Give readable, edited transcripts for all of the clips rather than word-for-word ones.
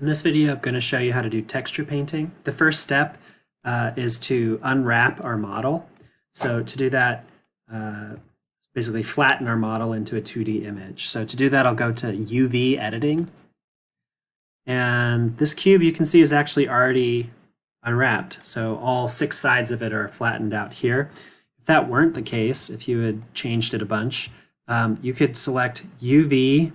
In this video, I'm going to show you how to do texture painting. The first step is to unwrap our model. So to do that, basically flatten our model into a 2D image. So to do that, I'll go to UV editing. And this cube you can see is actually already unwrapped. So all 6 sides of it are flattened out here. If that weren't the case, if you had changed it a bunch, you could select UV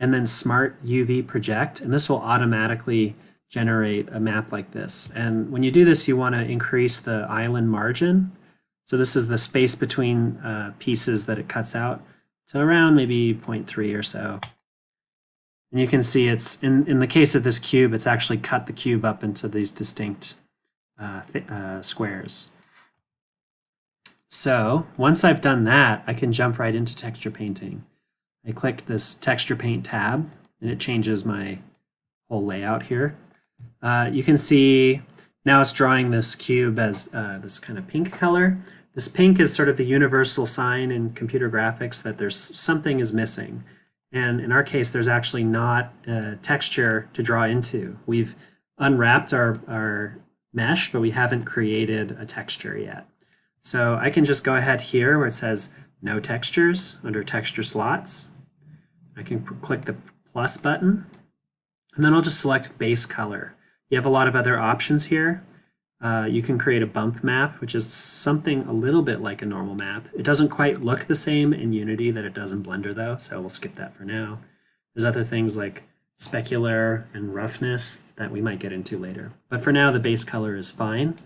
and then Smart UV Project, and this will automatically generate a map like this. And when you do this, you want to increase the island margin. So this is the space between pieces that it cuts out to around maybe 0.3 or so. And you can see it's, in the case of this cube, it's actually cut the cube up into these distinct squares. So once I've done that, I can jump right into texture painting. I click this texture paint tab and it changes my whole layout here. You can see now it's drawing this cube as this kind of pink color. This pink is sort of the universal sign in computer graphics that there's something is missing. And in our case, there's actually not a texture to draw into. We've unwrapped our mesh, but we haven't created a texture yet. So I can just go ahead here where it says no textures under texture slots. I can click the plus button and then I'll just select base color. You have a lot of other options here. You can create a bump map, which is something a little bit like a normal map. It doesn't quite look the same in Unity that it does in Blender though, so we'll skip that for now. There's other things like specular and roughness that we might get into later. But for now, the base color is fine.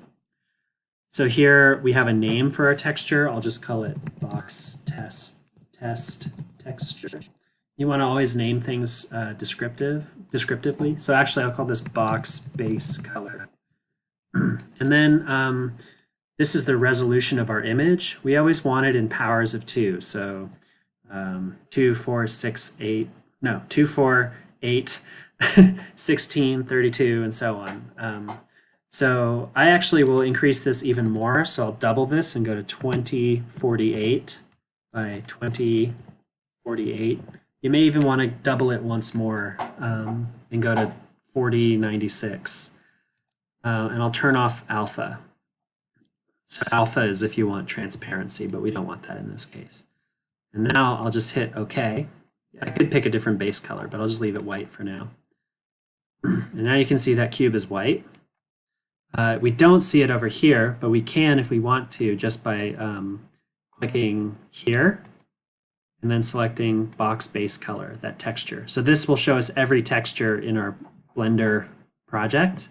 So here we have a name for our texture. I'll just call it box test texture. You want to always name things descriptively. So actually I'll call this box base color. And then this is the resolution of our image. We always want it in powers of 2. So 2, 4, 6, 8, no, 2, 4, 8, 16, 32, and so on. So I actually will increase this even more. So I'll double this and go to 2048 by 2048. You may even want to double it once more and go to 4096. And I'll turn off alpha. So alpha is if you want transparency, but we don't want that in this case. And now I'll just hit OK. I could pick a different base color, but I'll just leave it white for now. And now you can see that cube is white. We don't see it over here, but we can if we want to just by clicking here and then selecting box base color, that texture. So this will show us every texture in our Blender project.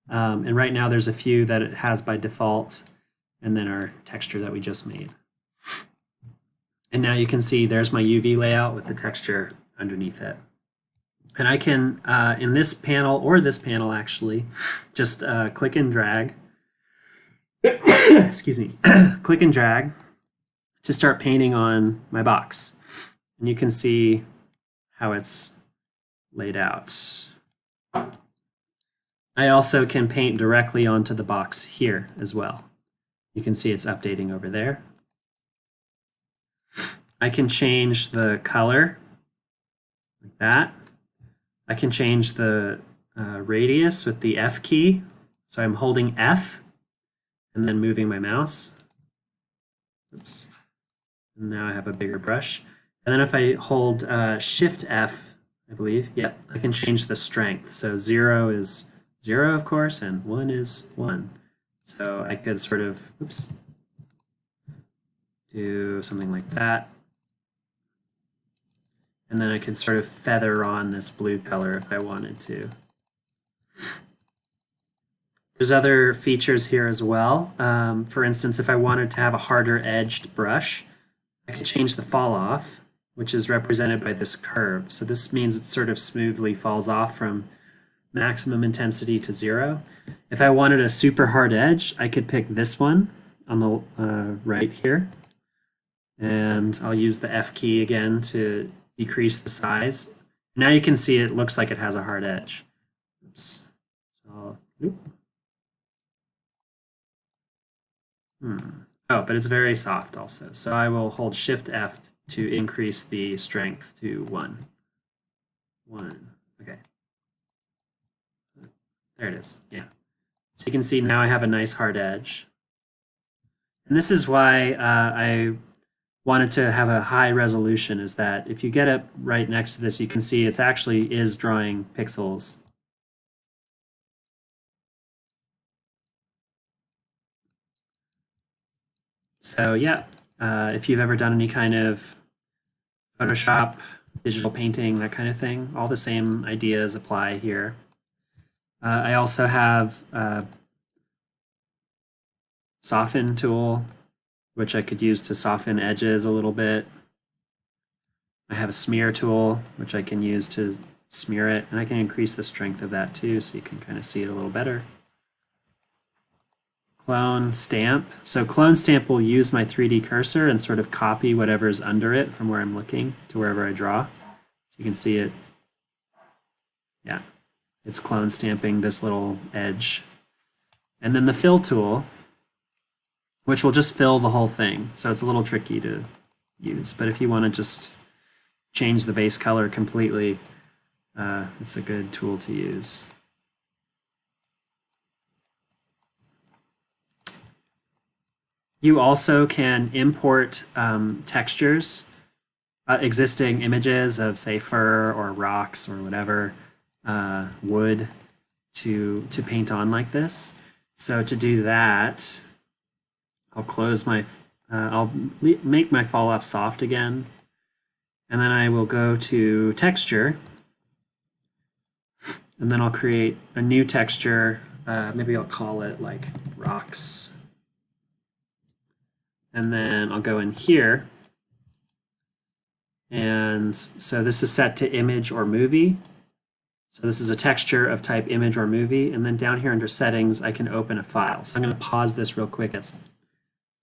And right now there's a few that it has by default, and then our texture that we just made. And now you can see there's my UV layout with the texture underneath it. And I can, in this panel or this panel actually, just click and drag, excuse me, click and drag to start painting on my box. And you can see how it's laid out. I also can paint directly onto the box here as well. You can see it's updating over there. I can change the color like that. I can change the radius with the F key. So I'm holding F and then moving my mouse. Oops. And now I have a bigger brush. And then if I hold Shift F, I believe, yep, I can change the strength. So 0 is 0, of course, and 1 is 1. So I could sort of, oops, do something like that. And then I could sort of feather on this blue color if I wanted to. There's other features here as well. For instance, if I wanted to have a harder edged brush, I could change the fall off, which is represented by this curve. So this means it sort of smoothly falls off from maximum intensity to 0. If I wanted a super hard edge, I could pick this one on the right here. And I'll use the F key again to decrease the size. Now you can see it looks like it has a hard edge. Oops. So, Oh, but it's very soft also. So I will hold Shift F to increase the strength to 1. Okay. There it is. Yeah. So you can see now I have a nice hard edge. And this is why I wanted to have a high resolution, is that if you get it right next to this, you can see it's actually is drawing pixels. So yeah, if you've ever done any kind of Photoshop, digital painting, that kind of thing, all the same ideas apply here. I also have a soften tool, which I could use to soften edges a little bit. I have a smear tool, which I can use to smear it, and I can increase the strength of that too, so you can kind of see it a little better. Clone stamp. So clone stamp will use my 3D cursor and sort of copy whatever's under it from where I'm looking to wherever I draw. So you can see it. Yeah, it's clone stamping this little edge. And then the fill tool, which will just fill the whole thing. So it's a little tricky to use, but if you want to just change the base color completely, it's a good tool to use. You also can import textures, existing images of, say, fur or rocks or whatever, wood, to paint on like this. So to do that, I'll close my, I'll make my fall off soft again, and then I will go to texture, and then I'll create a new texture. Maybe I'll call it like rocks. And then I'll go in here. And so this is set to image or movie. So this is a texture of type image or movie. And then down here under settings, I can open a file. So I'm going to pause this real quick.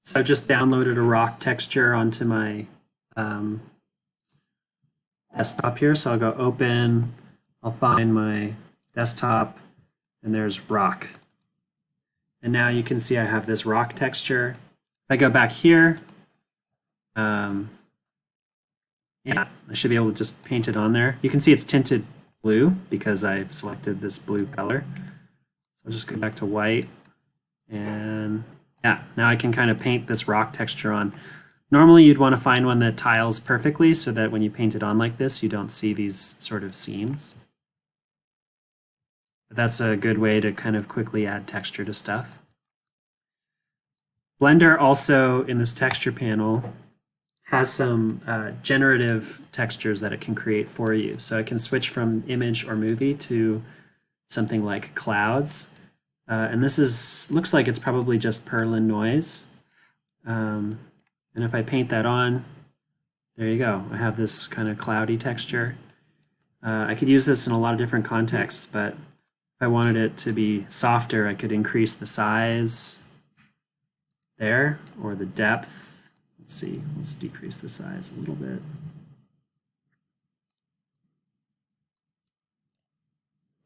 So I've just downloaded a rock texture onto my desktop here. So I'll go open, I'll find my desktop, and there's rock. And now you can see I have this rock texture. If I go back here, yeah, I should be able to just paint it on there. You can see it's tinted blue because I've selected this blue color. So I'll just go back to white, and yeah, now I can kind of paint this rock texture on. Normally you'd want to find one that tiles perfectly so that when you paint it on like this, you don't see these sort of seams. But that's a good way to kind of quickly add texture to stuff. Blender also, in this texture panel, has some generative textures that it can create for you. So it can switch from image or movie to something like clouds. And this looks like it's probably just Perlin noise. And if I paint that on, there you go. I have this kind of cloudy texture. I could use this in a lot of different contexts, but if I wanted it to be softer, I could increase the size there, or the depth. Let's see, let's decrease the size a little bit.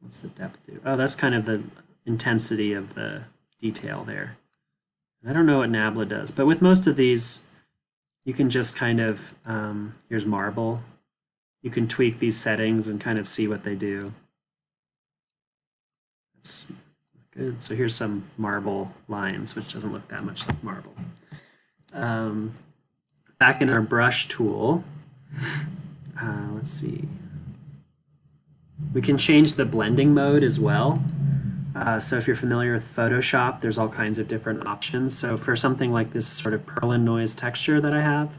What's the depth do? Oh, that's kind of the intensity of the detail there. I don't know what Nabla does, but with most of these, you can just kind of, here's Marble. You can tweak these settings and kind of see what they do. That's good. So here's some marble lines, which doesn't look that much like marble. Back in our brush tool, let's see. We can change the blending mode as well. So if you're familiar with Photoshop, there's all kinds of different options. So for something like this sort of Perlin noise texture that I have,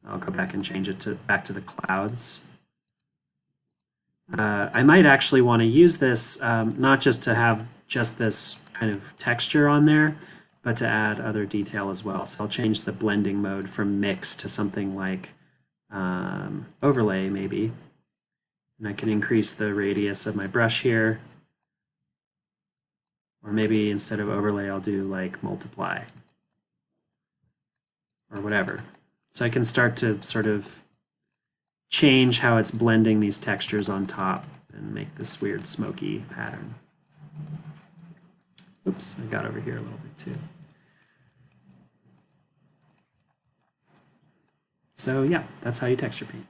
I'll go back and change it back to the clouds. I might actually want to use this not just to have just this kind of texture on there, but to add other detail as well. So I'll change the blending mode from mix to something like overlay maybe. And I can increase the radius of my brush here. Or maybe instead of overlay, I'll do like multiply or whatever. So I can start to sort of change how it's blending these textures on top and make this weird smoky pattern. Oops, I got over here a little bit too. So yeah, that's how you texture paint.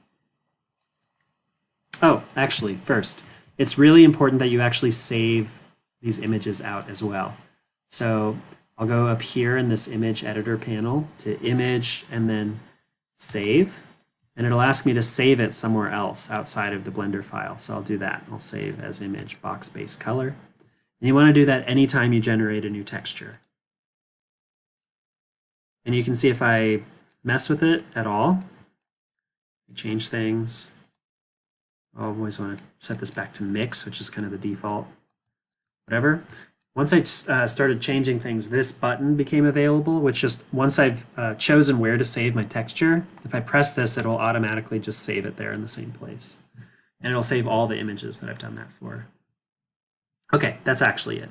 Oh, actually, first, it's really important that you actually save these images out as well. So I'll go up here in this image editor panel to image and then save. And it'll ask me to save it somewhere else outside of the Blender file. So I'll do that. I'll save as image box base color. And you want to do that anytime you generate a new texture. And you can see if I mess with it at all, change things. I always want to set this back to mix, which is kind of the default. Whatever. Once I started changing things, this button became available, which just once I've chosen where to save my texture, if I press this, it'll automatically just save it there in the same place. And it'll save all the images that I've done that for. Okay, that's actually it.